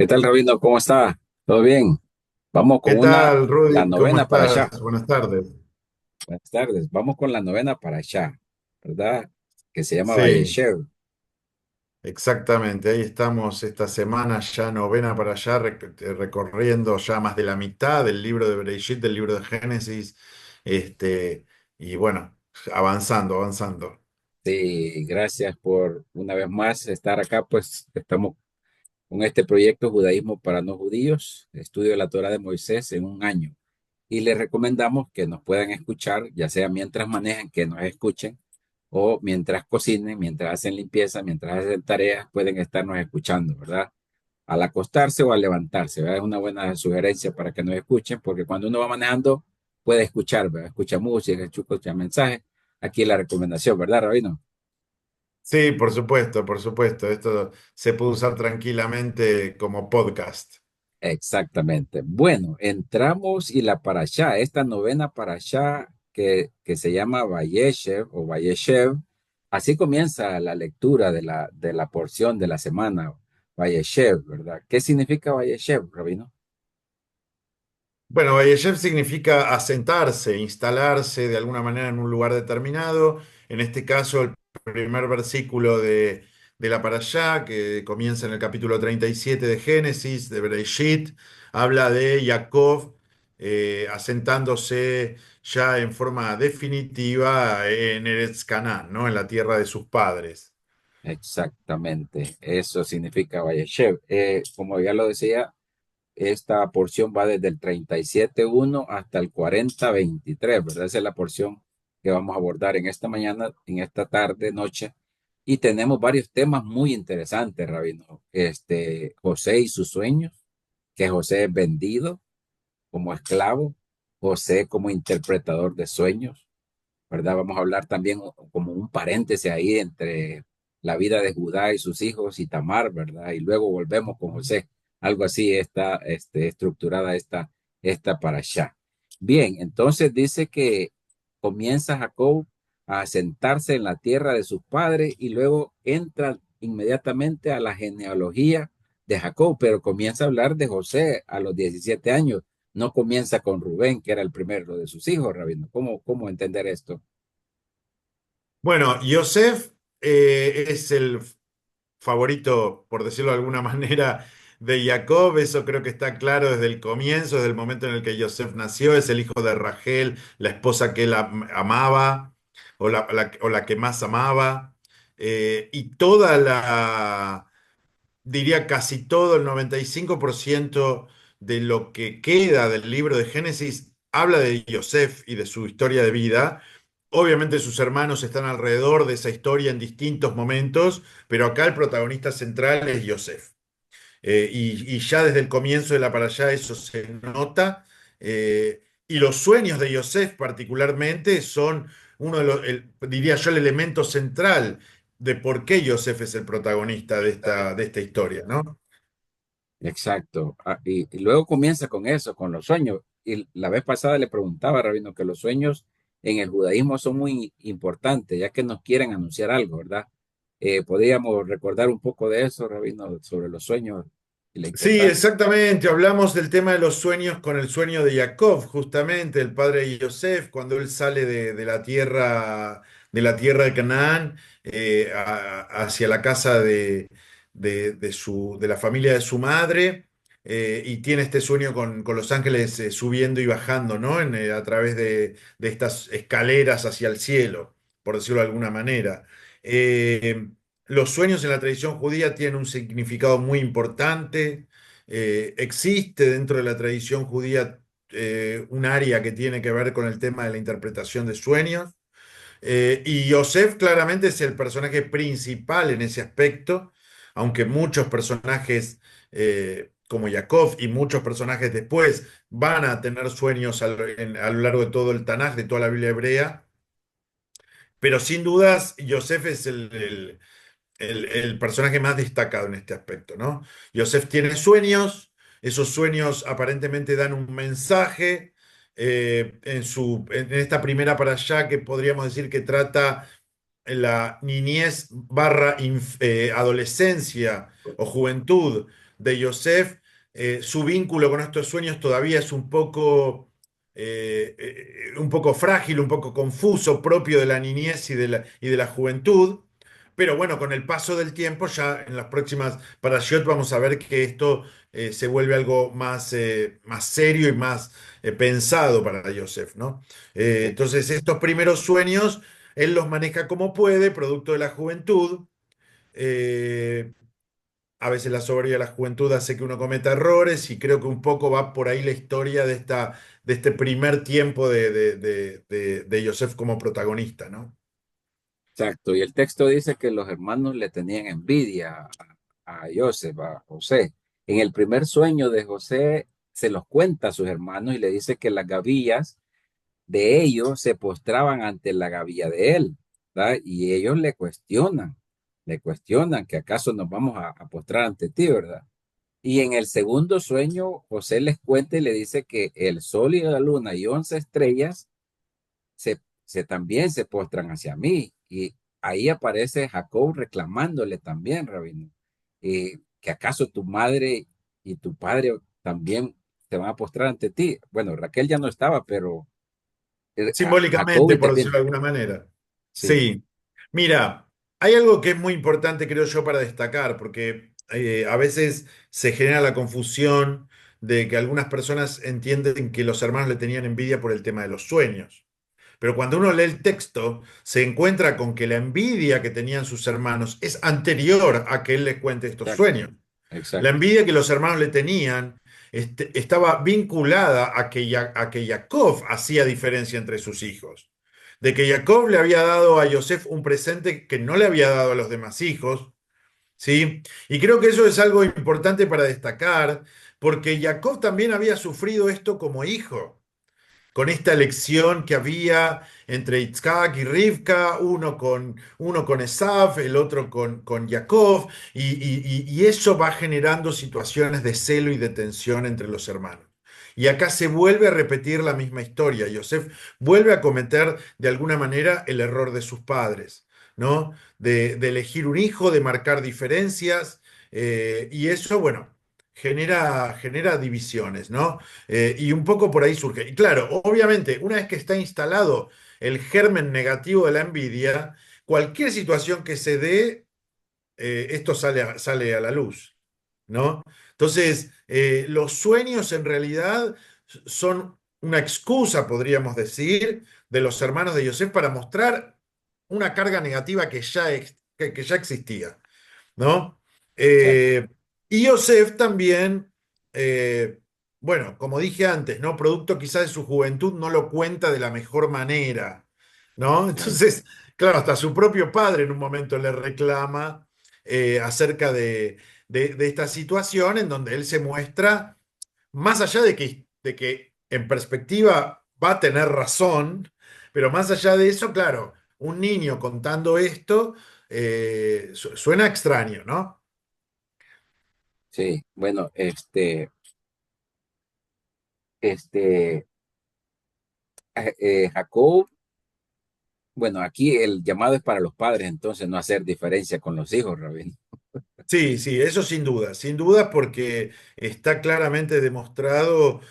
¿Qué tal, Rabino? ¿Cómo está? ¿Todo bien? Vamos ¿Qué con tal, la Rudy? ¿Cómo novena para estás? allá. Buenas tardes. Buenas tardes. Vamos con la novena para allá, ¿verdad? Que se llama Sí, Valleshev. exactamente. Ahí estamos esta semana ya novena para allá, recorriendo ya más de la mitad del libro de Bereshit, del libro de Génesis. Este, y bueno, avanzando, avanzando. Sí, gracias por una vez más estar acá. Pues estamos con este proyecto Judaísmo para no judíos, estudio de la Torá de Moisés en un año. Y les recomendamos que nos puedan escuchar, ya sea mientras manejan, que nos escuchen, o mientras cocinen, mientras hacen limpieza, mientras hacen tareas, pueden estarnos escuchando, ¿verdad? Al acostarse o al levantarse, ¿verdad? Es una buena sugerencia para que nos escuchen, porque cuando uno va manejando puede escuchar, ¿verdad? Escucha música, escucha mensajes. Aquí la recomendación, ¿verdad, Rabino? Sí, por supuesto, por supuesto. Esto se puede usar tranquilamente como podcast. Exactamente. Bueno, entramos y la parashá, esta novena parashá que se llama Vayeshev o Vayeshev, así comienza la lectura de la porción de la semana, Vayeshev, ¿verdad? ¿Qué significa Vayeshev, Rabino? Bueno, Valleyef significa asentarse, instalarse de alguna manera en un lugar determinado. En este caso, el primer versículo de la Parashá, que comienza en el capítulo 37 de Génesis, de Bereshit, habla de Jacob asentándose ya en forma definitiva en Eretz Canaán, ¿no? En la tierra de sus padres. Exactamente, eso significa Vayeshev. Como ya lo decía, esta porción va desde el 37.1 hasta el 40.23, ¿verdad? Esa es la porción que vamos a abordar en esta mañana, en esta tarde, noche. Y tenemos varios temas muy interesantes, Rabino. José y sus sueños, que José es vendido como esclavo, José como interpretador de sueños, ¿verdad? Vamos a hablar también como un paréntesis ahí entre la vida de Judá y sus hijos y Tamar, ¿verdad? Y luego volvemos con José. Algo así está estructurada esta parashá. Bien, entonces dice que comienza Jacob a sentarse en la tierra de sus padres y luego entra inmediatamente a la genealogía de Jacob, pero comienza a hablar de José a los 17 años. No comienza con Rubén, que era el primero de sus hijos, Rabino. ¿Cómo entender esto? Bueno, Yosef es el favorito, por decirlo de alguna manera, de Jacob. Eso creo que está claro desde el comienzo, desde el momento en el que Yosef nació. Es el hijo de Rachel, la esposa que él amaba, o la que más amaba. Y diría casi todo, el 95% de lo que queda del libro de Génesis habla de Yosef y de su historia de vida. Obviamente sus hermanos están alrededor de esa historia en distintos momentos, pero acá el protagonista central es Yosef. Y ya desde el comienzo de la para allá eso se nota. Y los sueños de Yosef particularmente son uno de los, diría yo, el elemento central de por qué Yosef es el protagonista de esta historia, ¿no? Exacto. Y luego comienza con eso, con los sueños. Y la vez pasada le preguntaba, Rabino, que los sueños en el judaísmo son muy importantes, ya que nos quieren anunciar algo, ¿verdad? ¿Podríamos recordar un poco de eso, Rabino, sobre los sueños y la Sí, importancia? exactamente. Hablamos del tema de los sueños con el sueño de Jacob, justamente, el padre de Yosef, cuando él sale de la tierra de Canaán hacia la casa de la familia de su madre, y tiene este sueño con los ángeles subiendo y bajando, ¿no? A través de estas escaleras hacia el cielo, por decirlo de alguna manera. Eh, los sueños en la tradición judía tienen un significado muy importante. Existe dentro de la tradición judía un área que tiene que ver con el tema de la interpretación de sueños. Y Yosef claramente es el personaje principal en ese aspecto, aunque muchos personajes como Jacob y muchos personajes después van a tener sueños a lo largo de todo el Tanaj, de toda la Biblia hebrea. Pero sin dudas, Yosef es el personaje más destacado en este aspecto, ¿no? Yosef tiene sueños, esos sueños aparentemente dan un mensaje en esta primera para allá que podríamos decir que trata la niñez barra adolescencia o juventud de Yosef, su vínculo con estos sueños todavía es un poco frágil, un poco confuso, propio de la niñez y de la juventud. Pero bueno, con el paso del tiempo, ya en las próximas parashot vamos a ver que esto se vuelve algo más serio y más pensado para Yosef, ¿no? Sí. Entonces, estos primeros sueños, él los maneja como puede, producto de la juventud. Eh, a veces la soberbia de la juventud hace que uno cometa errores y creo que un poco va por ahí la historia de este primer tiempo de Yosef como protagonista, ¿no? Exacto, y el texto dice que los hermanos le tenían envidia a Joseph, a José. En el primer sueño de José se los cuenta a sus hermanos y le dice que las gavillas de ellos se postraban ante la gavilla de él, ¿verdad? Y ellos le cuestionan que acaso nos vamos a postrar ante ti, ¿verdad? Y en el segundo sueño, José les cuenta y le dice que el sol y la luna y 11 estrellas también se postran hacia mí. Y ahí aparece Jacob reclamándole también, Rabino, que acaso tu madre y tu padre también se van a postrar ante ti. Bueno, Raquel ya no estaba, pero Jacob Simbólicamente, por decirlo interviene. de alguna manera. Sí, Sí. Mira, hay algo que es muy importante, creo yo, para destacar, porque a veces se genera la confusión de que algunas personas entienden que los hermanos le tenían envidia por el tema de los sueños. Pero cuando uno lee el texto, se encuentra con que la envidia que tenían sus hermanos es anterior a que él les cuente estos exacto, sueños. La exacto, envidia que los hermanos le tenían estaba vinculada a que Jacob hacía diferencia entre sus hijos. De que Jacob le había dado a Yosef un presente que no le había dado a los demás hijos, ¿sí? Y creo que eso es algo importante para destacar, porque Jacob también había sufrido esto como hijo con esta elección que había entre Itzhak y Rivka, uno con Esav, el otro con Jacob, y eso va generando situaciones de celo y de tensión entre los hermanos. Y acá se vuelve a repetir la misma historia. Yosef vuelve a cometer de alguna manera el error de sus padres, ¿no? De elegir un hijo, de marcar diferencias, y eso, bueno, genera divisiones, ¿no? Y un poco por ahí surge. Y claro, obviamente, una vez que está instalado el germen negativo de la envidia, cualquier situación que se dé, esto sale a la luz, ¿no? Entonces, los sueños en realidad son una excusa, podríamos decir, de los hermanos de Yosef para mostrar una carga negativa que ya existía, ¿no? exacto. Eh, y Yosef también, eh, bueno, como dije antes, ¿no? Producto quizás de su juventud, no lo cuenta de la mejor manera, ¿no? Claro. Entonces, claro, hasta su propio padre en un momento le reclama acerca de esta situación en donde él se muestra, más allá de que en perspectiva va a tener razón, pero más allá de eso, claro, un niño contando esto suena extraño, ¿no? Sí, bueno, este, Jacob, bueno, aquí el llamado es para los padres, entonces no hacer diferencia con los hijos, Rabino. Sí, sí, eso sin duda porque está claramente demostrado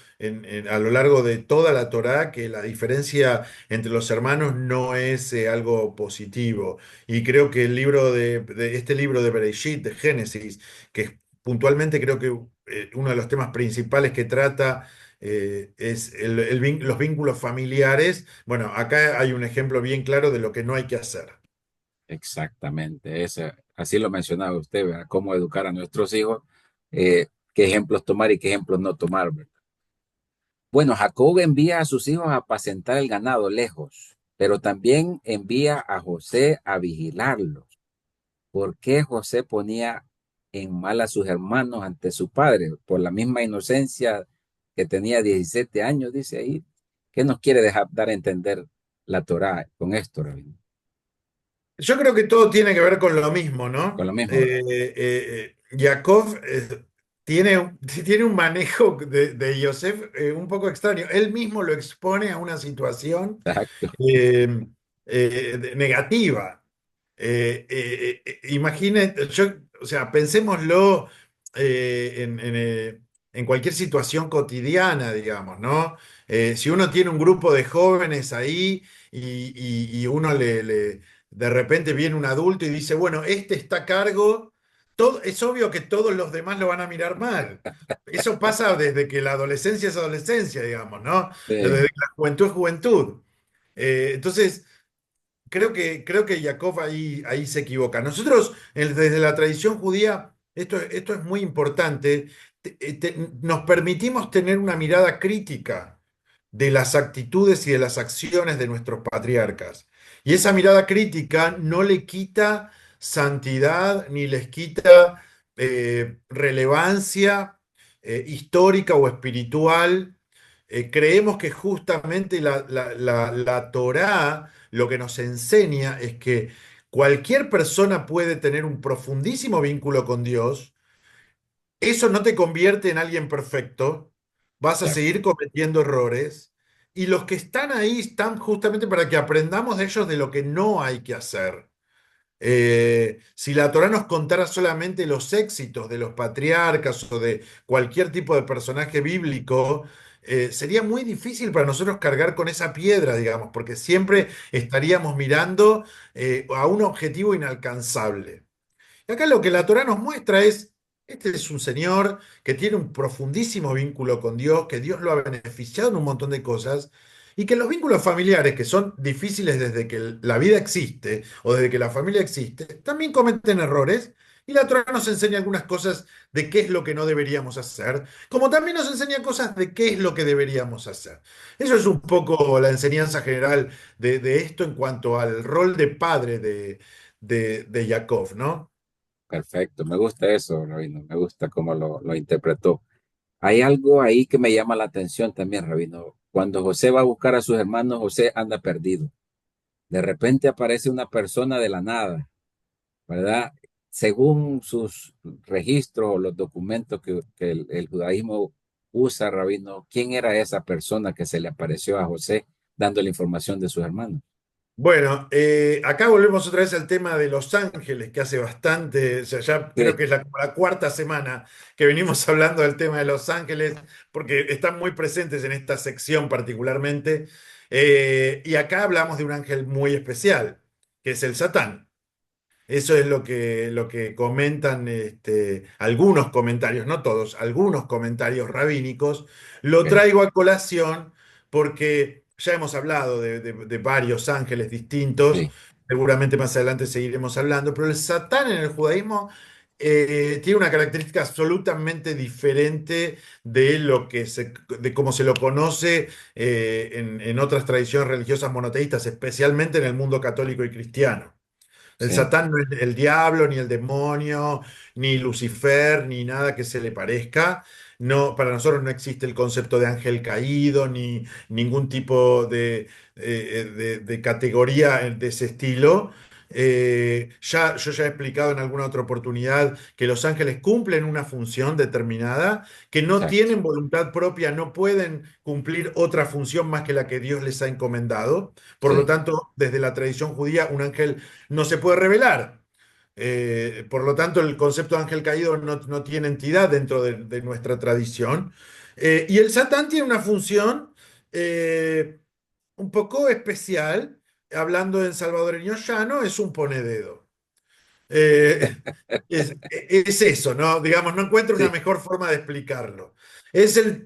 a lo largo de toda la Torá que la diferencia entre los hermanos no es algo positivo. Y creo que este libro de Bereshit, de Génesis, que puntualmente creo que uno de los temas principales que trata es los vínculos familiares. Bueno, acá hay un ejemplo bien claro de lo que no hay que hacer. Exactamente, así lo mencionaba usted, ¿verdad? Cómo educar a nuestros hijos, qué ejemplos tomar y qué ejemplos no tomar, ¿verdad? Bueno, Jacob envía a sus hijos a apacentar el ganado lejos, pero también envía a José a vigilarlos. ¿Por qué José ponía en mal a sus hermanos ante su padre? Por la misma inocencia que tenía 17 años, dice ahí. ¿Qué nos quiere dar a entender la Torá con esto, Rabino? Yo creo que todo tiene que ver con lo mismo, Con ¿no? lo mismo, ¿verdad? Jacob tiene un manejo de Yosef un poco extraño. Él mismo lo expone a una situación Exacto. eh, negativa. Imaginen, o sea, pensémoslo. en cualquier situación cotidiana, digamos, ¿no? Si uno tiene un grupo de jóvenes ahí y uno de repente viene un adulto y dice, bueno, este está a cargo, es obvio que todos los demás lo van a mirar mal. Eso pasa desde que la adolescencia es adolescencia, digamos, ¿no? Desde Sí, que la juventud es juventud. Entonces, creo que Jacob ahí se equivoca. Nosotros, desde la tradición judía, esto es muy importante, nos permitimos tener una mirada crítica de las actitudes y de las acciones de nuestros patriarcas. Y esa mirada crítica no le quita santidad ni les quita relevancia histórica o espiritual. Creemos que justamente la Torá lo que nos enseña es que cualquier persona puede tener un profundísimo vínculo con Dios. Eso no te convierte en alguien perfecto, vas a exacto. seguir cometiendo errores y los que están ahí están justamente para que aprendamos de ellos de lo que no hay que hacer. Si la Torá nos contara solamente los éxitos de los patriarcas o de cualquier tipo de personaje bíblico, sería muy difícil para nosotros cargar con esa piedra, digamos, porque siempre estaríamos mirando a un objetivo inalcanzable. Y acá lo que la Torá nos muestra es, este es un señor que tiene un profundísimo vínculo con Dios, que Dios lo ha beneficiado en un montón de cosas, y que los vínculos familiares, que son difíciles desde que la vida existe o desde que la familia existe, también cometen errores. Y la Torá nos enseña algunas cosas de qué es lo que no deberíamos hacer, como también nos enseña cosas de qué es lo que deberíamos hacer. Eso es un poco la enseñanza general de esto en cuanto al rol de padre de Jacob, ¿no? Perfecto, me gusta eso, Rabino, me gusta cómo lo interpretó. Hay algo ahí que me llama la atención también, Rabino. Cuando José va a buscar a sus hermanos, José anda perdido. De repente aparece una persona de la nada, ¿verdad? Según sus registros o los documentos que el judaísmo usa, Rabino, ¿quién era esa persona que se le apareció a José dando la información de sus hermanos? Bueno, acá volvemos otra vez al tema de Los Ángeles, que hace bastante, o sea, ya creo Sí, que es como la cuarta semana que venimos hablando del tema de Los Ángeles, porque están muy presentes en esta sección particularmente. Y acá hablamos de un ángel muy especial, que es el Satán. Eso es lo que comentan algunos comentarios, no todos, algunos comentarios rabínicos. Lo ok, traigo a colación porque ya hemos hablado de varios ángeles distintos, sí, seguramente más adelante seguiremos hablando, pero el Satán en el judaísmo tiene una característica absolutamente diferente de cómo se lo conoce en otras tradiciones religiosas monoteístas, especialmente en el mundo católico y cristiano. El sí, Satán no es el diablo, ni el demonio, ni Lucifer, ni nada que se le parezca. No, para nosotros no existe el concepto de ángel caído, ni ningún tipo de categoría de ese estilo. Yo ya he explicado en alguna otra oportunidad que los ángeles cumplen una función determinada, que no exacto, tienen voluntad propia, no pueden cumplir otra función más que la que Dios les ha encomendado. Por lo sí, tanto, desde la tradición judía, un ángel no se puede revelar. Por lo tanto, el concepto de ángel caído no tiene entidad dentro de nuestra tradición. Y el Satán tiene una función un poco especial, hablando en salvadoreño llano, es un ponededo. Eh, es eso, ¿no? Digamos, no encuentro una sí, mejor forma de explicarlo. Es el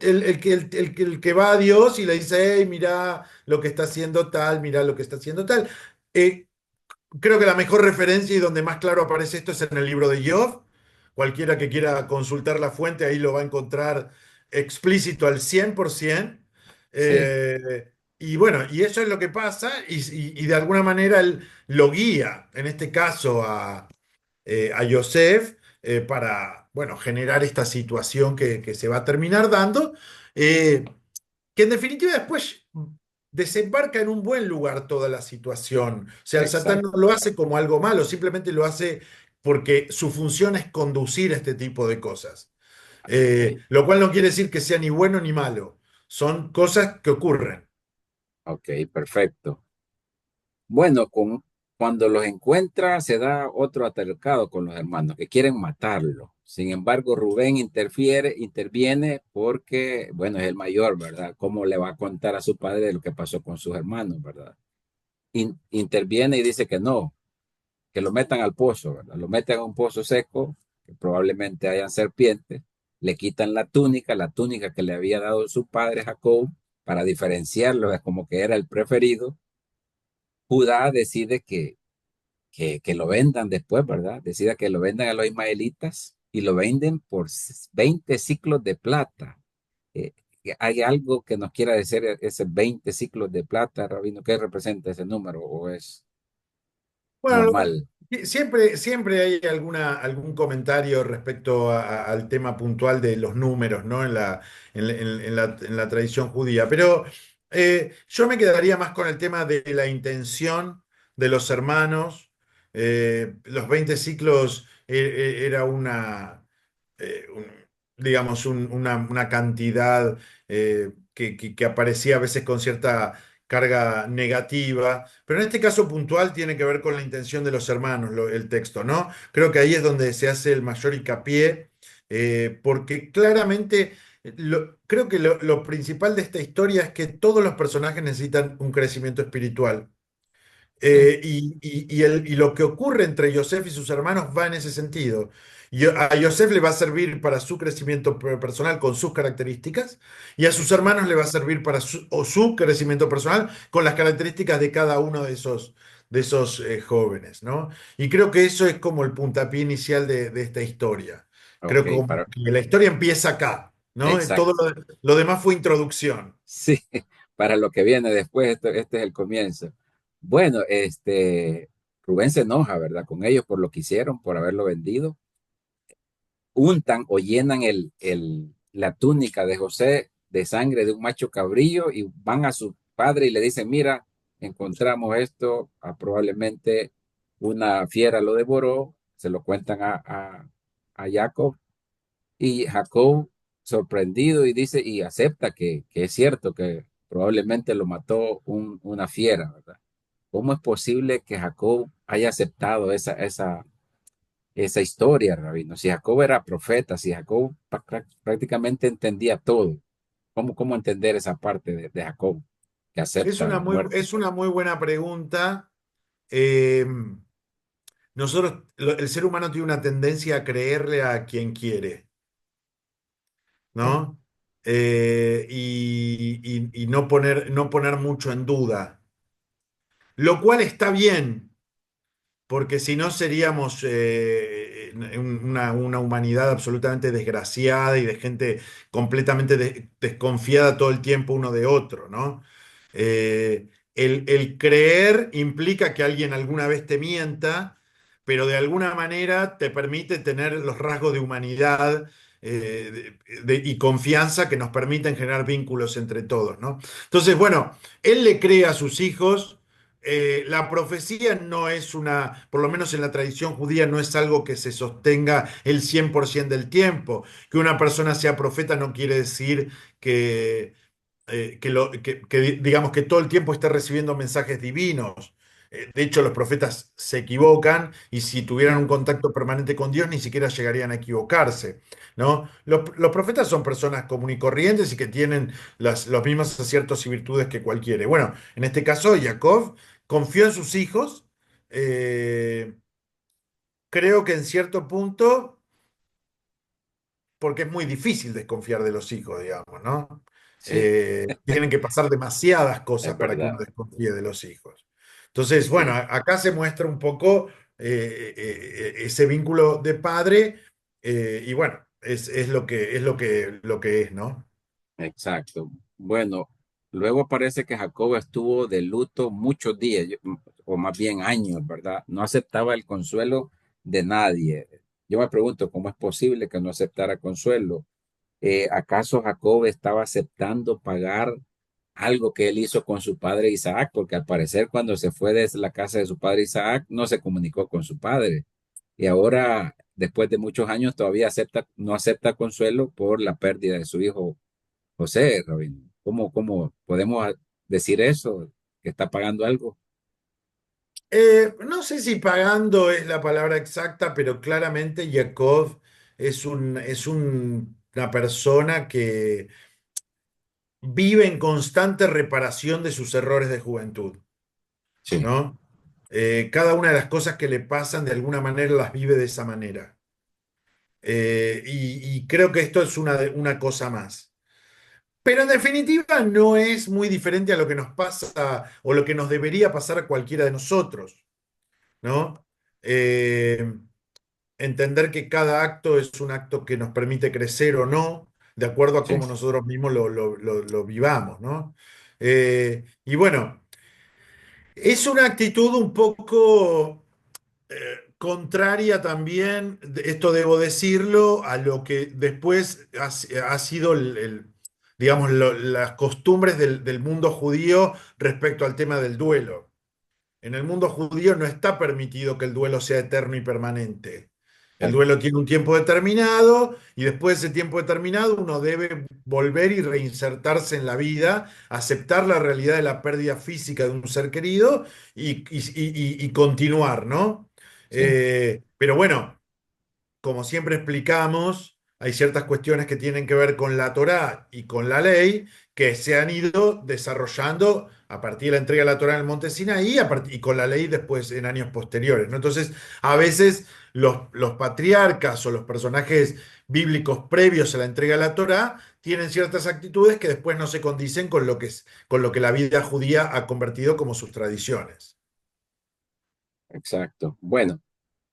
que va a Dios y le dice, hey, mira lo que está haciendo tal, mira lo que está haciendo tal. Eh, Creo que la mejor referencia y donde más claro aparece esto es en el libro de Job. Cualquiera que quiera consultar la fuente ahí lo va a encontrar explícito al 100%. sí, Y bueno, y eso es lo que pasa y de alguna manera él lo guía, en este caso a Yosef, para, bueno, generar esta situación que se va a terminar dando. Eh, que en definitiva después desembarca en un buen lugar toda la situación. O sea, el Satán no exacto, lo hace como algo malo, simplemente lo hace porque su función es conducir este tipo de cosas. ok, Lo cual no quiere decir que sea ni bueno ni malo. Son cosas que ocurren. ok, perfecto. Bueno, Cuando los encuentra, se da otro altercado con los hermanos que quieren matarlo. Sin embargo, Rubén interviene porque, bueno, es el mayor, ¿verdad? ¿Cómo le va a contar a su padre lo que pasó con sus hermanos, ¿verdad? Interviene y dice que no, que lo metan al pozo, ¿verdad? Lo meten a un pozo seco, que probablemente hayan serpientes, le quitan la túnica que le había dado su padre Jacob, para diferenciarlo, es como que era el preferido. Judá decide que lo vendan después, ¿verdad? Decida que lo vendan a los ismaelitas y lo venden por 20 ciclos de plata. Eh, ¿Hay algo que nos quiera decir ese 20 ciclos de plata, Rabino? ¿Qué representa ese número o es Bueno, normal? siempre hay algún comentario respecto al tema puntual de los números, ¿no? En la tradición judía. Pero yo me quedaría más con el tema de la intención de los hermanos. Los 20 ciclos era un- digamos, una cantidad que aparecía a veces con cierta carga negativa, pero en este caso puntual tiene que ver con la intención de los hermanos, el texto, ¿no? Creo que ahí es donde se hace el mayor hincapié, porque claramente creo que lo principal de esta historia es que todos los personajes necesitan un crecimiento espiritual. Sí, Y lo que ocurre entre Yosef y sus hermanos va en ese sentido. A Yosef le va a servir para su crecimiento personal con sus características y a sus hermanos le va a servir para su crecimiento personal con las características de cada uno de esos jóvenes, ¿no? Y creo que eso es como el puntapié inicial de esta historia. Creo ok, que la historia empieza acá, ¿no? Todo exacto. lo demás fue introducción. Sí, para lo que viene después, este es el comienzo. Bueno, Rubén se enoja, ¿verdad? Con ellos por lo que hicieron, por haberlo vendido. Untan o llenan la túnica de José de sangre de un macho cabrillo y van a su padre y le dicen, mira, encontramos esto, probablemente una fiera lo devoró, se lo cuentan a Jacob y Jacob sorprendido y dice y acepta que es cierto que probablemente lo mató una fiera, ¿verdad? ¿Cómo es posible que Jacob haya aceptado esa historia, Rabino? Si Jacob era profeta, si Jacob prácticamente entendía todo, ¿cómo entender esa parte de Jacob que Es acepta una la muy, muerte? es una muy buena pregunta. Eh, el ser humano tiene una tendencia a creerle a quien quiere, Sí, ¿no? Y no poner mucho en duda, lo cual está bien, porque si no seríamos una humanidad absolutamente desgraciada y de gente completamente desconfiada todo el tiempo uno de otro, ¿no? El creer implica que alguien alguna vez te mienta, pero de alguna manera te permite tener los rasgos de humanidad y confianza que nos permiten generar vínculos entre todos, ¿no? Entonces, bueno, él le cree a sus hijos. La profecía no es por lo menos en la tradición judía, no es algo que se sostenga el 100% del tiempo. Que una persona sea profeta no quiere decir digamos que todo el tiempo esté recibiendo mensajes divinos. De hecho, los profetas se equivocan y si tuvieran un contacto permanente con Dios, ni siquiera llegarían a equivocarse, ¿no? Los profetas son personas comunes y corrientes y que tienen los mismos aciertos y virtudes que cualquiera. Bueno, en este caso, Jacob confió en sus hijos. eh, Creo que en cierto punto, porque es muy difícil desconfiar de los hijos, digamos, ¿no? sí, Tienen que pasar demasiadas es cosas para que uno verdad. desconfíe de los hijos. Entonces, bueno, Sí, acá se muestra un poco ese vínculo de padre y bueno, es lo que es, ¿no? exacto. Bueno, luego parece que Jacob estuvo de luto muchos días, o más bien años, ¿verdad? No aceptaba el consuelo de nadie. Yo me pregunto, ¿cómo es posible que no aceptara consuelo? ¿Acaso Jacob estaba aceptando pagar algo que él hizo con su padre Isaac? Porque al parecer cuando se fue desde la casa de su padre Isaac no se comunicó con su padre. Y ahora, después de muchos años, todavía no acepta consuelo por la pérdida de su hijo José, Robin. ¿Cómo podemos decir eso? ¿Que está pagando algo? No sé si pagando es la palabra exacta, pero claramente Yakov una persona que vive en constante reparación de sus errores de juventud, Sí, ¿no? Cada una de las cosas que le pasan de alguna manera las vive de esa manera. Y creo que esto es una cosa más. Pero en definitiva no es muy diferente a lo que nos pasa o lo que nos debería pasar a cualquiera de nosotros, ¿no? Eh, Entender que cada acto es un acto que nos permite crecer o no, de acuerdo a sí, cómo nosotros mismos lo vivamos, ¿no? Y bueno, es una actitud un poco contraria también, esto debo decirlo, a lo que después ha sido digamos, las costumbres del mundo judío respecto al tema del duelo. En el mundo judío no está permitido que el duelo sea eterno y permanente. El claro, duelo tiene un tiempo determinado y después de ese tiempo determinado uno debe volver y reinsertarse en la vida, aceptar la realidad de la pérdida física de un ser querido y continuar, ¿no? sí, Pero bueno, como siempre explicamos, hay ciertas cuestiones que tienen que ver con la Torá y con la ley que se han ido desarrollando a partir de la entrega de la Torá en el Monte Sinaí y con la ley después en años posteriores, ¿no? Entonces, a veces los patriarcas o los personajes bíblicos previos a la entrega de la Torá tienen ciertas actitudes que después no se condicen con con lo que la vida judía ha convertido como sus tradiciones. exacto. Bueno,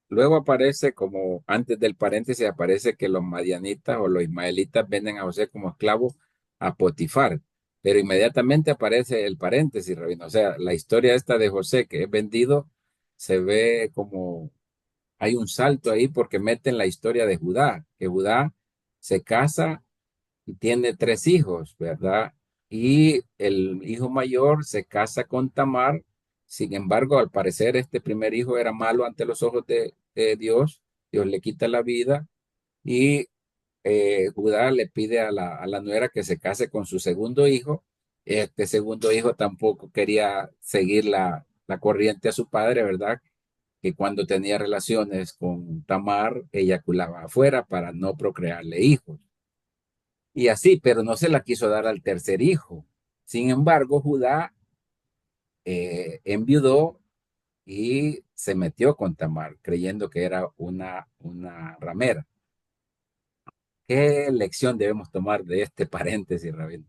luego aparece como, antes del paréntesis, aparece que los madianitas o los ismaelitas venden a José como esclavo a Potifar, pero inmediatamente aparece el paréntesis, Rabino. O sea, la historia esta de José que es vendido se ve como hay un salto ahí porque meten la historia de Judá, que Judá se casa y tiene tres hijos, ¿verdad? Y el hijo mayor se casa con Tamar. Sin embargo, al parecer este primer hijo era malo ante los ojos de Dios. Dios le quita la vida y Judá le pide a la nuera que se case con su segundo hijo. Este segundo hijo tampoco quería seguir la corriente a su padre, ¿verdad? Que cuando tenía relaciones con Tamar, eyaculaba afuera para no procrearle hijos. Y así, pero no se la quiso dar al tercer hijo. Sin embargo, Judá enviudó y se metió con Tamar, creyendo que era una ramera. ¿Qué lección debemos tomar de este paréntesis, Rabino?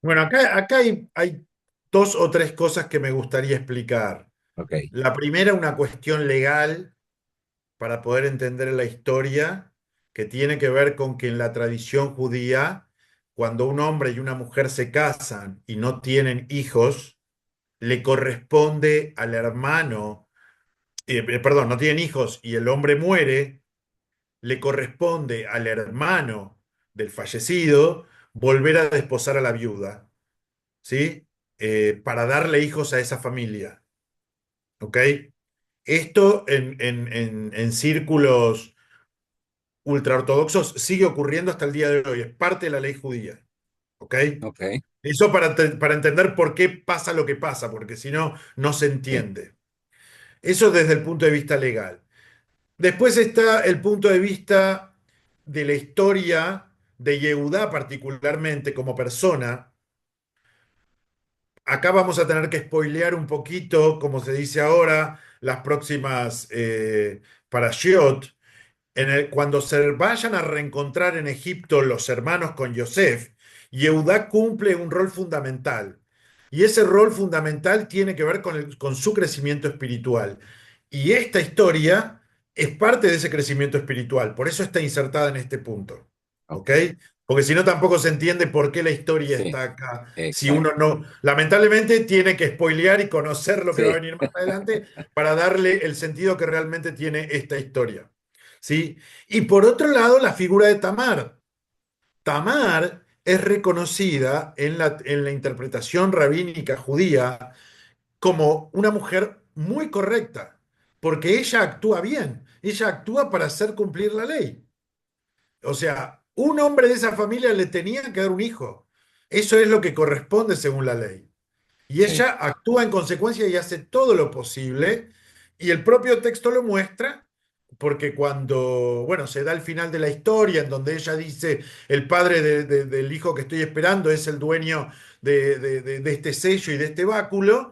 Bueno, acá hay dos o tres cosas que me gustaría explicar. Ok, La primera, una cuestión legal para poder entender la historia, que tiene que ver con que en la tradición judía, cuando un hombre y una mujer se casan y no tienen hijos, le corresponde al hermano, perdón, no tienen hijos y el hombre muere, le corresponde al hermano del fallecido volver a desposar a la viuda, ¿sí? Para darle hijos a esa familia, ¿ok? Esto en círculos ultraortodoxos sigue ocurriendo hasta el día de hoy, es parte de la ley judía, ¿ok? ok, Eso para entender por qué pasa lo que pasa, porque si no, no se sí, entiende. Eso desde el punto de vista legal. Después está el punto de vista de la historia de Yehudá particularmente como persona. Acá vamos a tener que spoilear un poquito, como se dice ahora, las próximas parashiot. Cuando se vayan a reencontrar en Egipto los hermanos con Yosef, Yehudá cumple un rol fundamental. Y ese rol fundamental tiene que ver con su crecimiento espiritual. Y esta historia es parte de ese crecimiento espiritual. Por eso está insertada en este punto. ¿Ok? ok, Porque si no, tampoco se entiende por qué la historia sí, está acá. Si uno exacto. no, lamentablemente, tiene que spoilear y conocer lo que va a Sí, venir más adelante para darle el sentido que realmente tiene esta historia. ¿Sí? Y por otro lado, la figura de Tamar. Tamar es reconocida en la interpretación rabínica judía como una mujer muy correcta, porque ella actúa bien, ella actúa para hacer cumplir la ley. O sea, un hombre de esa familia le tenía que dar un hijo. Eso es lo que corresponde según la ley. Y sí, ella actúa en consecuencia y hace todo lo posible. Y el propio texto lo muestra, porque cuando, bueno, se da el final de la historia, en donde ella dice, el padre del hijo que estoy esperando es el dueño de este sello y de este báculo,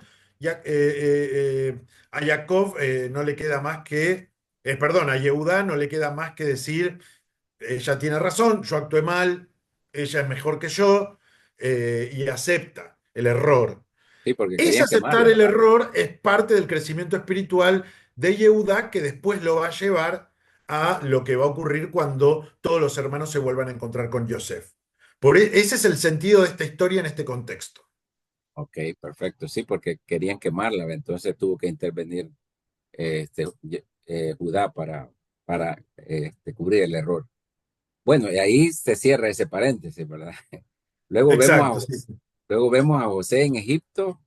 a Jacob no le queda más que, perdón, a Yehudá no le queda más que decir, ella tiene razón, yo actué mal, ella es mejor que yo, y acepta el error. Sí, porque Ese querían aceptar quemarla. el error es parte del crecimiento espiritual de Yehuda, que después lo va a llevar a lo que va a ocurrir cuando todos los hermanos se vuelvan a encontrar con Yosef. Ese es el sentido de esta historia en este contexto. Ok, perfecto. Sí, porque querían quemarla, ¿ve? Entonces tuvo que intervenir Judá para cubrir el error. Bueno, y ahí se cierra ese paréntesis, ¿verdad? Luego vemos Exacto, a, sí. luego vemos a José en Egipto,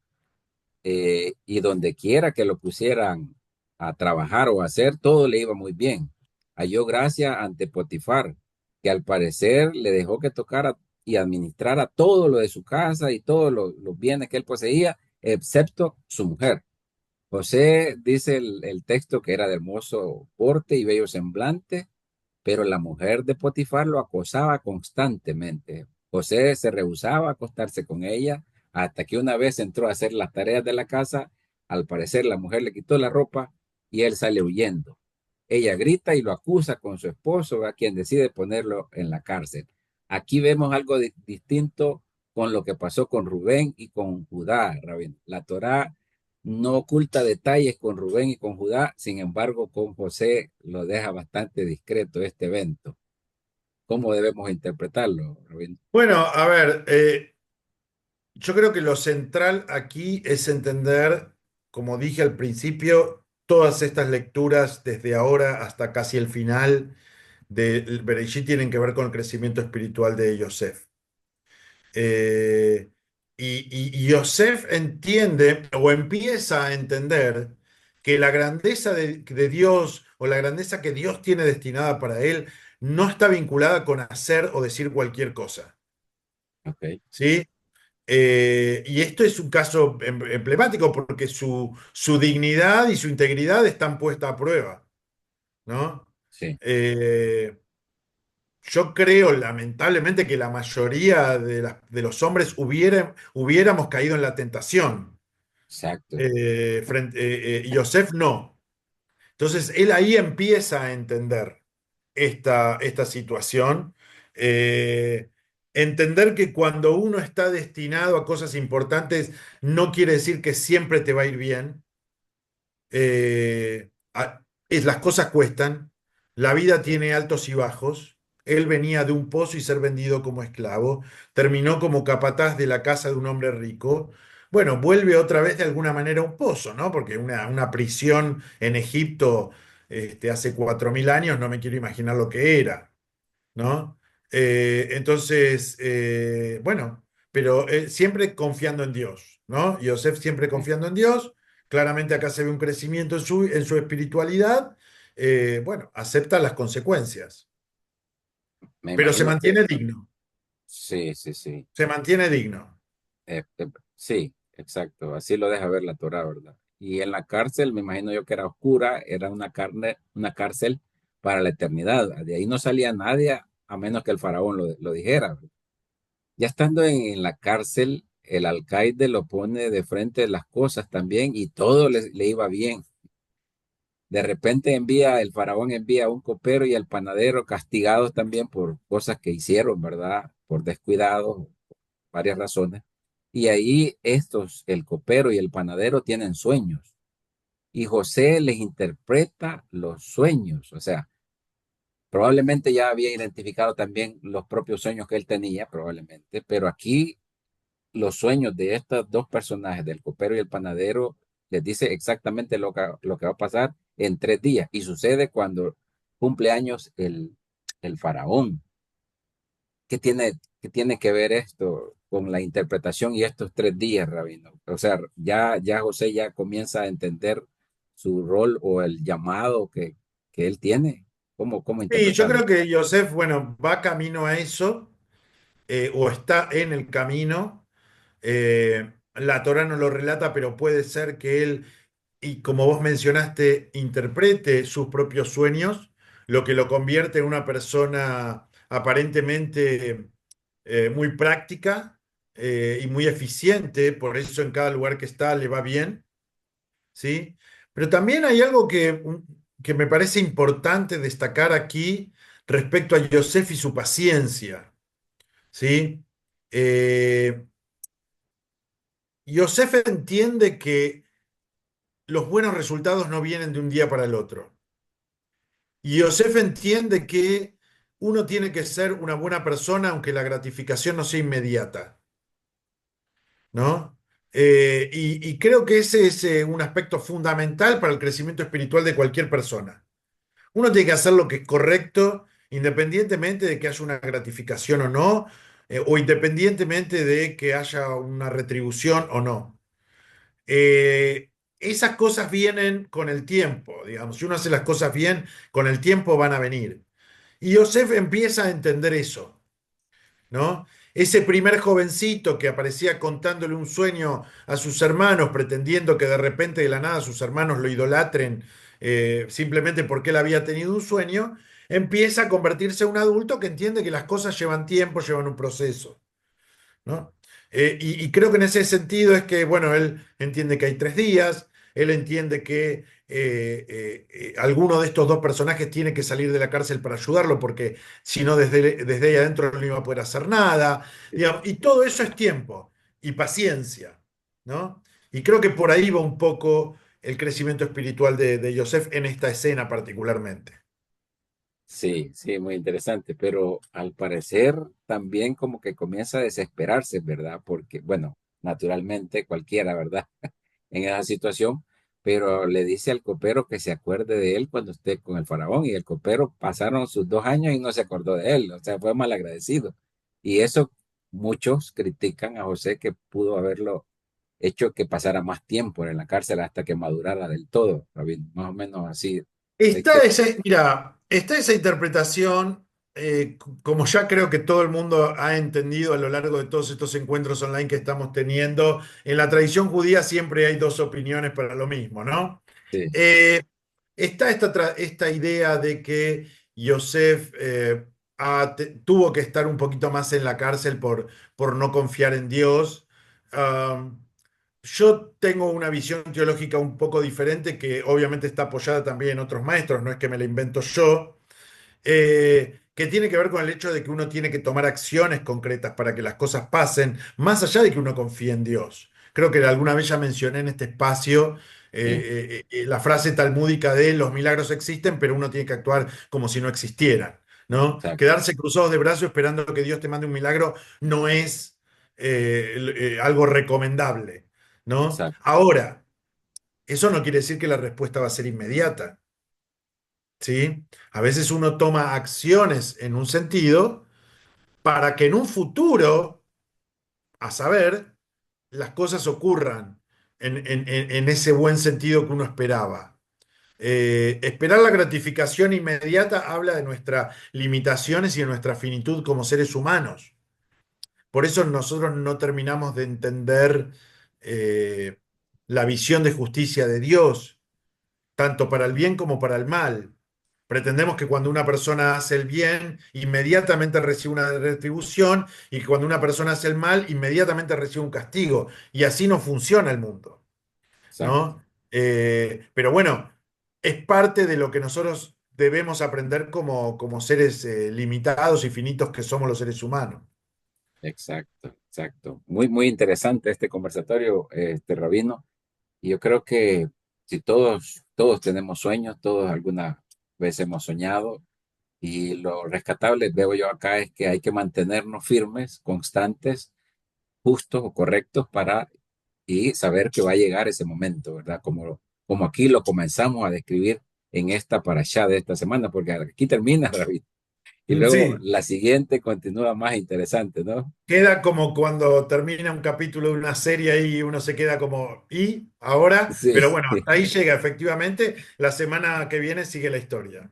y donde quiera que lo pusieran a trabajar o a hacer, todo le iba muy bien. Halló gracia ante Potifar, que al parecer le dejó que tocara y administrara todo lo de su casa y todos los bienes que él poseía, excepto su mujer. José dice el texto que era de hermoso porte y bello semblante, pero la mujer de Potifar lo acosaba constantemente. José se rehusaba a acostarse con ella hasta que una vez entró a hacer las tareas de la casa. Al parecer la mujer le quitó la ropa y él sale huyendo. Ella grita y lo acusa con su esposo, a quien decide ponerlo en la cárcel. Aquí vemos algo distinto con lo que pasó con Rubén y con Judá, Rabino. La Torá no oculta detalles con Rubén y con Judá, sin embargo, con José lo deja bastante discreto este evento. ¿Cómo debemos interpretarlo, Rabino? Bueno, a ver, yo creo que lo central aquí es entender, como dije al principio, todas estas lecturas desde ahora hasta casi el final del Bereshit tienen que ver con el crecimiento espiritual de Yosef. Eh, y Yosef entiende o empieza a entender que la grandeza de Dios o la grandeza que Dios tiene destinada para él no está vinculada con hacer o decir cualquier cosa. Ok, ¿Sí? Y esto es un caso emblemático porque su dignidad y su integridad están puestas a prueba, ¿no? sí, Eh, yo creo, lamentablemente, que la mayoría de los hombres hubiéramos caído en la tentación. exacto, Yosef no. Entonces, él ahí empieza a entender esta situación. Eh, Entender que cuando uno está destinado a cosas importantes, no quiere decir que siempre te va a ir bien. Las cosas cuestan, la vida tiene altos y bajos. Él venía de un pozo y ser vendido como esclavo, terminó como capataz de la casa de un hombre rico. Bueno, vuelve otra vez de alguna manera a un pozo, ¿no? Porque una prisión en Egipto hace 4000 años no me quiero imaginar lo que era, ¿no? Entonces, bueno, pero siempre confiando en Dios, ¿no? Yosef siempre sí. confiando en Dios. Claramente acá se ve un crecimiento en su espiritualidad. Bueno, acepta las consecuencias, Me pero se imagino que mantiene digno, sí, sí, sí. se mantiene digno. Sí, exacto. Así lo deja ver la Torá, ¿verdad? Y en la cárcel, me imagino yo que era oscura, era una cárcel para la eternidad. De ahí no salía nadie a menos que el faraón lo dijera. Ya estando en la cárcel, el alcaide lo pone de frente de las cosas también y todo le iba bien. De repente el faraón envía a un copero y al panadero castigados también por cosas que hicieron, ¿verdad? Por descuidados, varias razones. Y ahí el copero y el panadero tienen sueños. Y José les interpreta los sueños. O sea, probablemente ya había identificado también los propios sueños que él tenía, probablemente, pero aquí los sueños de estos dos personajes, del copero y el panadero, les dice exactamente lo que va a pasar en 3 días. Y sucede cuando cumple años el faraón. ¿Qué tiene que ver esto con la interpretación y estos 3 días, Rabino? O sea, ya José ya comienza a entender su rol o el llamado que él tiene. ¿Cómo Y yo interpretarlo? creo que Yosef, bueno, va camino a eso, o está en el camino. La Torá no lo relata, pero puede ser que él y como vos mencionaste, interprete sus propios sueños, lo que lo convierte en una persona aparentemente muy práctica y muy eficiente, por eso en cada lugar que está le va bien, ¿sí? Pero también hay algo que me parece importante destacar aquí respecto a Yosef y su paciencia, ¿sí? Eh, Yosef entiende que los buenos resultados no vienen de un día para el otro. Y Yosef entiende que uno tiene que ser una buena persona aunque la gratificación no sea inmediata, ¿no? Y creo que ese es un aspecto fundamental para el crecimiento espiritual de cualquier persona. Uno tiene que hacer lo que es correcto, independientemente de que haya una gratificación o no, o independientemente de que haya una retribución o no. Esas cosas vienen con el tiempo, digamos. Si uno hace las cosas bien, con el tiempo van a venir. Y Yosef empieza a entender eso, ¿no? Ese primer jovencito que aparecía contándole un sueño a sus hermanos, pretendiendo que de repente de la nada sus hermanos lo idolatren simplemente porque él había tenido un sueño, empieza a convertirse en un adulto que entiende que las cosas llevan tiempo, llevan un proceso, ¿no? Y creo que en ese sentido es que, bueno, él entiende que hay 3 días, él entiende que alguno de estos dos personajes tiene que salir de la cárcel para ayudarlo, porque si no, desde ahí adentro no iba a poder hacer nada, digamos, y todo eso es tiempo y paciencia, ¿no? Y creo que por ahí va un poco el crecimiento espiritual de Joseph en esta escena particularmente. Sí, sí, muy interesante, pero al parecer también como que comienza a desesperarse, ¿verdad? Porque, bueno, naturalmente cualquiera, ¿verdad? En esa situación, pero le dice al copero que se acuerde de él cuando esté con el faraón y el copero pasaron sus 2 años y no se acordó de él, o sea, fue mal agradecido. Y eso muchos critican a José que pudo haberlo hecho que pasara más tiempo en la cárcel hasta que madurara del todo, Rabino, más o menos así. ¿De Está qué? ese, mira, está esa interpretación, como ya creo que todo el mundo ha entendido a lo largo de todos estos encuentros online que estamos teniendo, en la tradición judía siempre hay dos opiniones para lo mismo, ¿no? Sí, Eh, Está esta idea de que Yosef tuvo que estar un poquito más en la cárcel por no confiar en Dios. Um, yo tengo una visión teológica un poco diferente que obviamente está apoyada también en otros maestros, no es que me la invento yo, que tiene que ver con el hecho de que uno tiene que tomar acciones concretas para que las cosas pasen, más allá de que uno confíe en Dios. Creo que alguna vez ya mencioné en este espacio sí, la frase talmúdica de los milagros existen, pero uno tiene que actuar como si no existieran, ¿no? exacto, Quedarse cruzados de brazos esperando que Dios te mande un milagro no es algo recomendable, ¿no? exacto, Ahora, eso no quiere decir que la respuesta va a ser inmediata. ¿Sí? A veces uno toma acciones en un sentido para que en un futuro, a saber, las cosas ocurran en ese buen sentido que uno esperaba. Esperar la gratificación inmediata habla de nuestras limitaciones y de nuestra finitud como seres humanos. Por eso nosotros no terminamos de entender eh, la visión de justicia de Dios tanto para el bien como para el mal. Pretendemos que cuando una persona hace el bien, inmediatamente recibe una retribución y que cuando una persona hace el mal, inmediatamente recibe un castigo. Y así no funciona el mundo, exacto. ¿no? Pero bueno, es parte de lo que nosotros debemos aprender como seres limitados y finitos que somos los seres humanos. Exacto, exacto. Muy, muy interesante este conversatorio, Rabino. Y yo creo que si todos tenemos sueños, todos alguna vez hemos soñado, y lo rescatable, veo yo acá, es que hay que mantenernos firmes, constantes, justos o correctos para y saber que va a llegar ese momento, ¿verdad? Como aquí lo comenzamos a describir en esta parashá de esta semana, porque aquí termina, David. Y luego Sí, la siguiente continúa más interesante, ¿no? queda como cuando termina un capítulo de una serie y uno se queda como, ¿y ahora? Sí. Pero bueno, hasta ahí llega efectivamente. La semana que viene sigue la historia.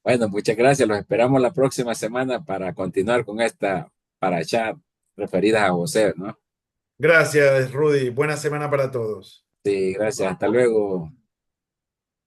Bueno, muchas gracias. Los esperamos la próxima semana para continuar con esta parashá referida a José, ¿no? Gracias, Rudy. Buena semana para todos. Sí, gracias. Hasta luego.